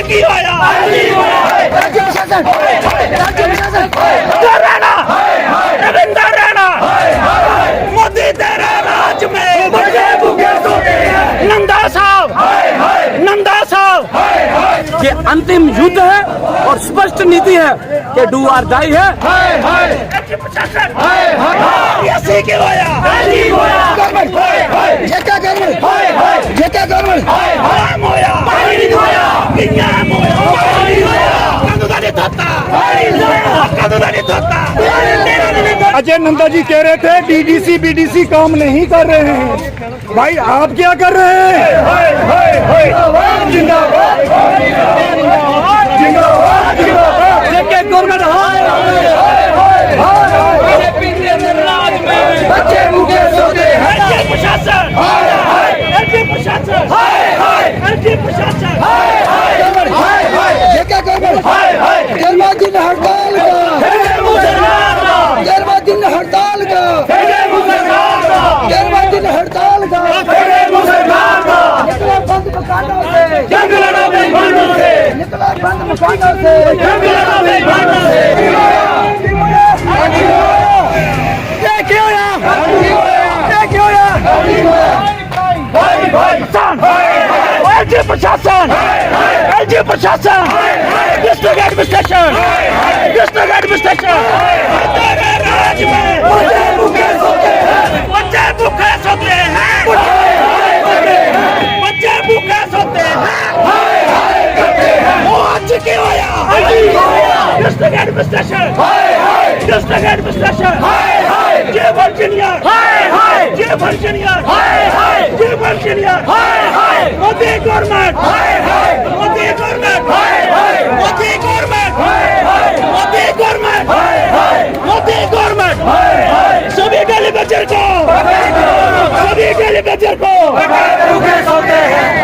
की होया रविंदर रैना मोदी तेरे राज में नंदा साहब ये अंतिम युद्ध है और स्पष्ट नीति है कि डू और डाई है। अजय नंदा जी कह रहे थे डीडीसी बीडीसी काम नहीं कर रहे हैं। भाई आप क्या कर रहे हैं? जिंदाबाद बच्चे भूखे सोते हैं प्रशासन हड़ताल का निकला बंद मकानों से प्रशासन डिस्ट्रिक्ट एडमिनिस्ट्रेशन तेरे राज में बच्चे भूखे सोते हैं वो आज क्यों आया डिस्ट्रिक्ट एडमिनिस्ट्रेशन ये वर्जीनिया मोदी गवर्नमेंट सभी गली बजर को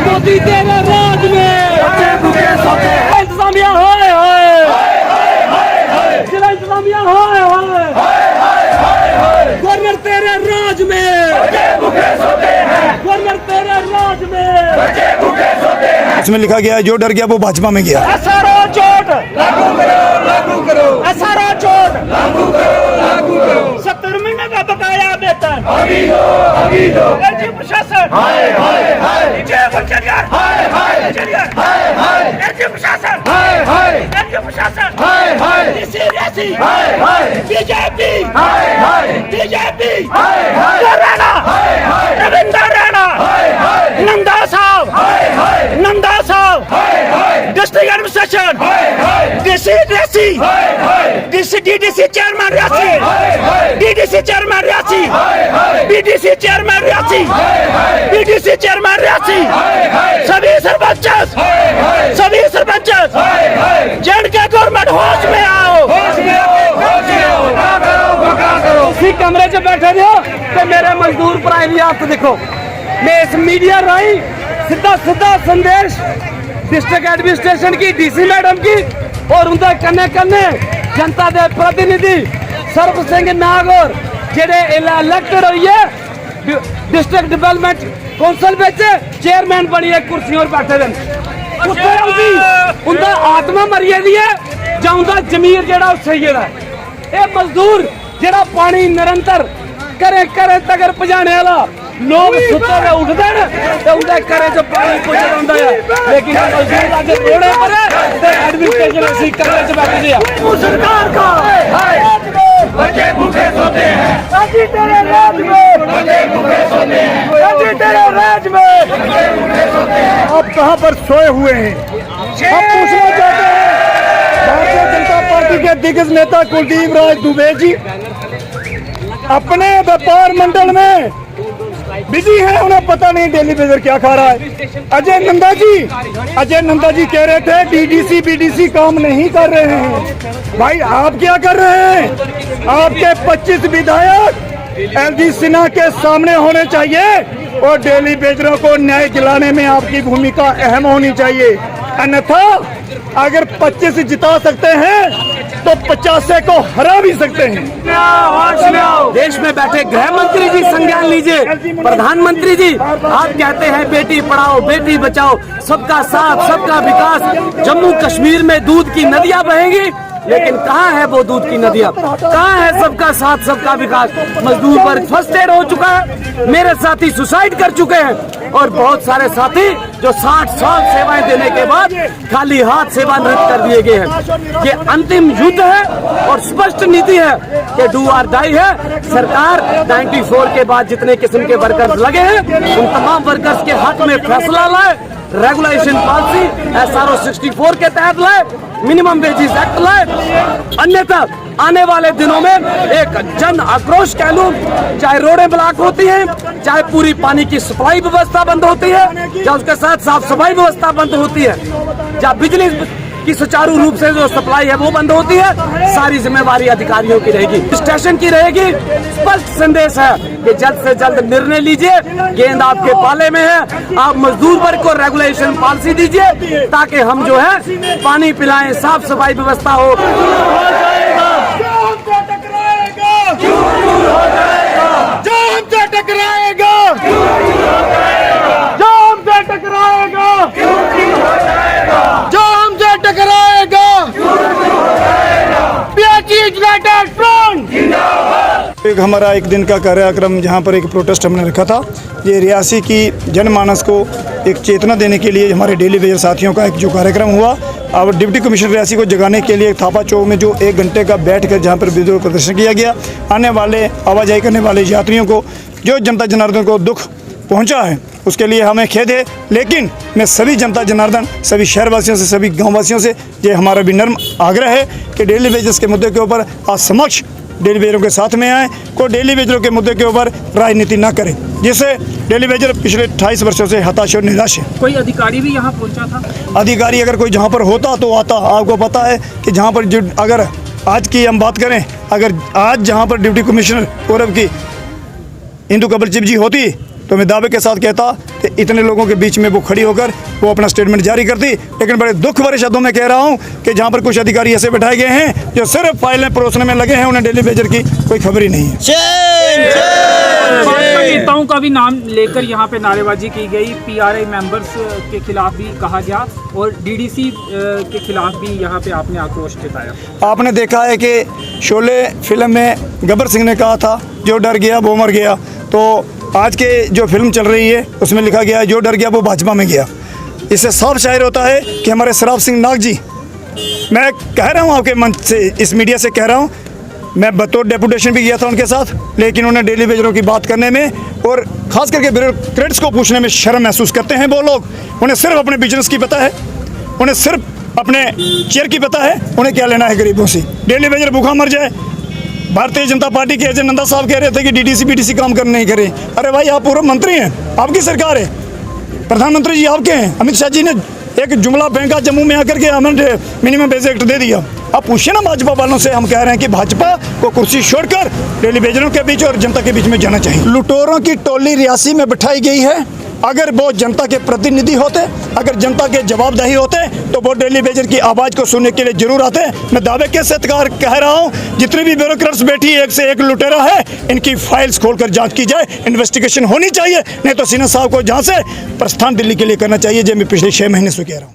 मोदी तेरे राज में इंतजामिया जिला इंतजामिया गवर्नर तेरे राज में इसमें लिखा गया है जो डर गया वो भाजपा में गया। SRO चोट लागू करो SRO चोट लागू करो 70 महीने का बकाया वेतन अभी दो एलजी प्रशासन जय बंजरियार एलजी प्रशासन बीजेपी रविंदर रैना नंदा साहब district administration DDC chairman Reasi BDC chairman Reasi सभी सरपंच जेड के गवर्नमेंट होश में आओ उसी कमरे च बैठे थे तो मेरे मजदूर भरा भी आप देखो मैं इस मीडिया राही सीधा संदेश डिस्ट्रिक्ट एडमिनिस्ट्रेशन की डीसी मैडम की और उनके कन्ने जनता के प्रतिनिधि सर्व सिंह नागौर जेडे इलेक्टेड हुई है डिस्ट्रिक्ट डेवलपमेंट कौंसल चेयरमैन बनी है कुर्सी और बैठे थे उनका आत्मा मरी दी है या उनका जमीर जेड़ा सही है ये मजदूर जेड़ा पानी निरंतर करे तगर पजाने वाला लोग सुते हुए उठते हैं तो उनके घरे च पानी पहुंचा है लेकिन मजदूर आज रोड़े पर एडमिनिस्ट्रेशन ऐसी कमरे च बैठे हैं सरकार का बच्चे भूखे सोते हैं तेरे राज में आप कहां पर सोए हुए हैं? आप पूछना चाहते हैं भारतीय जनता पार्टी के दिग्गज नेता कुलदीप राज दुबे जी अपने व्यापार मंडल में बिजी है, उन्हें पता नहीं डेली बेजर क्या खा रहा है। अजय नंदा जी कह रहे थे डीडीसी बीडीसी काम नहीं कर रहे हैं। भाई आप क्या कर रहे हैं? आपके 25 विधायक एलजी सिन्हा के सामने होने चाहिए और डेली बेजरों को न्याय दिलाने में आपकी भूमिका अहम होनी चाहिए। अन्यथा अगर 25 जिता सकते हैं तो 50 को हरा भी सकते हैं। देश में बैठे गृह मंत्री जी संज्ञान लीजिए। प्रधानमंत्री जी, आप कहते हैं बेटी पढ़ाओ बेटी बचाओ, सबका साथ सबका विकास। जम्मू कश्मीर में दूध की नदियां बहेंगी, लेकिन कहाँ है वो दूध की नदियां? कहाँ है सबका साथ सबका विकास? मजदूर वर्ग फर्स्टेड हो चुका है, मेरे साथी सुसाइड कर चुके हैं, और बहुत सारे साथी जो 60 साल सेवाएं देने के बाद खाली हाथ सेवानिवृत्त कर दिए गए हैं। ये अंतिम युद्ध है और स्पष्ट नीति है कि डू और डाई है। सरकार 94 के बाद जितने किस्म के वर्कर्स लगे हैं उन तमाम वर्कर्स के हक में फैसला लाए, रेगुलेशन पॉलिसी SRO 64 के तहत लाए, मिनिमम वेजेस एक्ट लाए, अन्यथा आने वाले दिनों में एक जन आक्रोश कह लूं, चाहे रोडें ब्लॉक होती हैं, चाहे पूरी पानी की सप्लाई व्यवस्था बंद होती है, या उसके साथ साफ सफाई व्यवस्था बंद होती है, या बिजली की सुचारू रूप से जो सप्लाई है वो बंद होती है, सारी जिम्मेवारी अधिकारियों की रहेगी, स्टेशन की रहेगी। स्पष्ट संदेश है कि जल्द से जल्द निर्णय लीजिए, गेंद आपके पाले में है। आप मजदूर वर्ग को रेगुलेशन पॉलिसी दीजिए ताकि हम जो है पानी पिलाएं, साफ सफाई व्यवस्था हो। एक हमारा एक दिन का कार्यक्रम जहाँ पर एक प्रोटेस्ट हमने रखा था, ये रियासी की जनमानस को एक चेतना देने के लिए हमारे डेली वेजर साथियों का एक जो कार्यक्रम हुआ, और डिप्टी कमिश्नर रियासी को जगाने के लिए थापा चौक में जो 1 घंटे का बैठ कर जहाँ पर विरोध प्रदर्शन किया गया। आने वाले आवाजाही करने वाले यात्रियों को जो जनता जनार्दन को दुख पहुंचा है उसके लिए हमें खेद है, लेकिन मैं सभी जनता जनार्दन, सभी शहरवासियों से, सभी गाँववासियों से ये हमारा भी नर्म आग्रह है कि डेली वेजेस के मुद्दे के ऊपर आज समक्ष डेली वेजरों के साथ में आए, को डेली वेजरों के मुद्दे के ऊपर राजनीति ना करें, जिससे डेली वेजर पिछले 28 वर्षों से हताश और निराश है। कोई अधिकारी भी यहाँ पहुँचा था? अधिकारी अगर कोई जहाँ पर होता तो आता। आपको पता है कि जहाँ पर अगर आज की हम बात करें, अगर आज जहाँ पर डिप्टी कमिश्नर पूर्व की इंदु कबलचिप जी होती तो मैं दावे के साथ कहता कि इतने लोगों के बीच में वो खड़ी होकर वो अपना स्टेटमेंट जारी करती। लेकिन बड़े दुख भरे शब्दों में कह रहा हूं कि जहां पर कुछ अधिकारी ऐसे बैठाए गए हैं जो सिर्फ फाइलें परोसने में लगे हैं, उन्हें डेली वेजर की कोई खबर ही नहीं है। भाजपा नेताओं का भी नाम लेकर यहाँ पे नारेबाजी की गई, PRI मेंबर्स के खिलाफ भी कहा गया, और DDC के खिलाफ भी यहाँ पे आपने आक्रोश जताया। आपने देखा है कि शोले फिल्म में गब्बर सिंह ने कहा था जो डर गया वो मर गया, तो आज के जो फिल्म चल रही है उसमें लिखा गया है जो डर गया वो भाजपा में गया। इससे साफ जाहिर होता है कि हमारे सराफ सिंह नाग जी, मैं कह रहा हूँ आपके मंच से, इस मीडिया से कह रहा हूँ, मैं बतौर डेपुटेशन भी गया था उनके साथ, लेकिन उन्हें डेली वेजरों की बात करने में और खास करके ब्यूरोक्रेट्स को पूछने में शर्म महसूस करते हैं वो लोग। उन्हें सिर्फ अपने बिजनेस की पता है, उन्हें सिर्फ अपने चेयर की पता है, उन्हें क्या लेना है गरीबों से। डेली वेजर भूखा मर जाए। भारतीय जनता पार्टी के अजय नंदा साहब कह रहे थे कि DDC BDC काम कर नहीं करे। अरे भाई, आप पूर्व मंत्री हैं, आपकी सरकार है, प्रधानमंत्री जी आपके हैं। अमित शाह जी ने एक जुमला फेंका जम्मू में आकर के हमें मिनिमम वेज एक्ट दे दिया। अब पूछिए ना भाजपा वालों से, हम कह रहे हैं कि भाजपा को कुर्सी छोड़कर डेली वेजरों के बीच और जनता के बीच में जाना चाहिए। लुटेरों की टोली रियासी में बिठाई गई है। अगर वो जनता के प्रतिनिधि होते, अगर जनता के जवाबदेही होते, तो वो डेली वेजर की आवाज़ को सुनने के लिए जरूर आते। मैं दावे के साथ कह रहा हूँ, जितनी भी ब्यूरोक्रेट्स बैठी एक से एक लुटेरा है, इनकी फाइल्स खोलकर जांच की जाए, इन्वेस्टिगेशन होनी चाहिए। नहीं तो सिन्हा साहब को जहाँ से प्रस्थान दिल्ली के लिए करना चाहिए, जो मैं पिछले 6 महीने से कह रहा हूँ।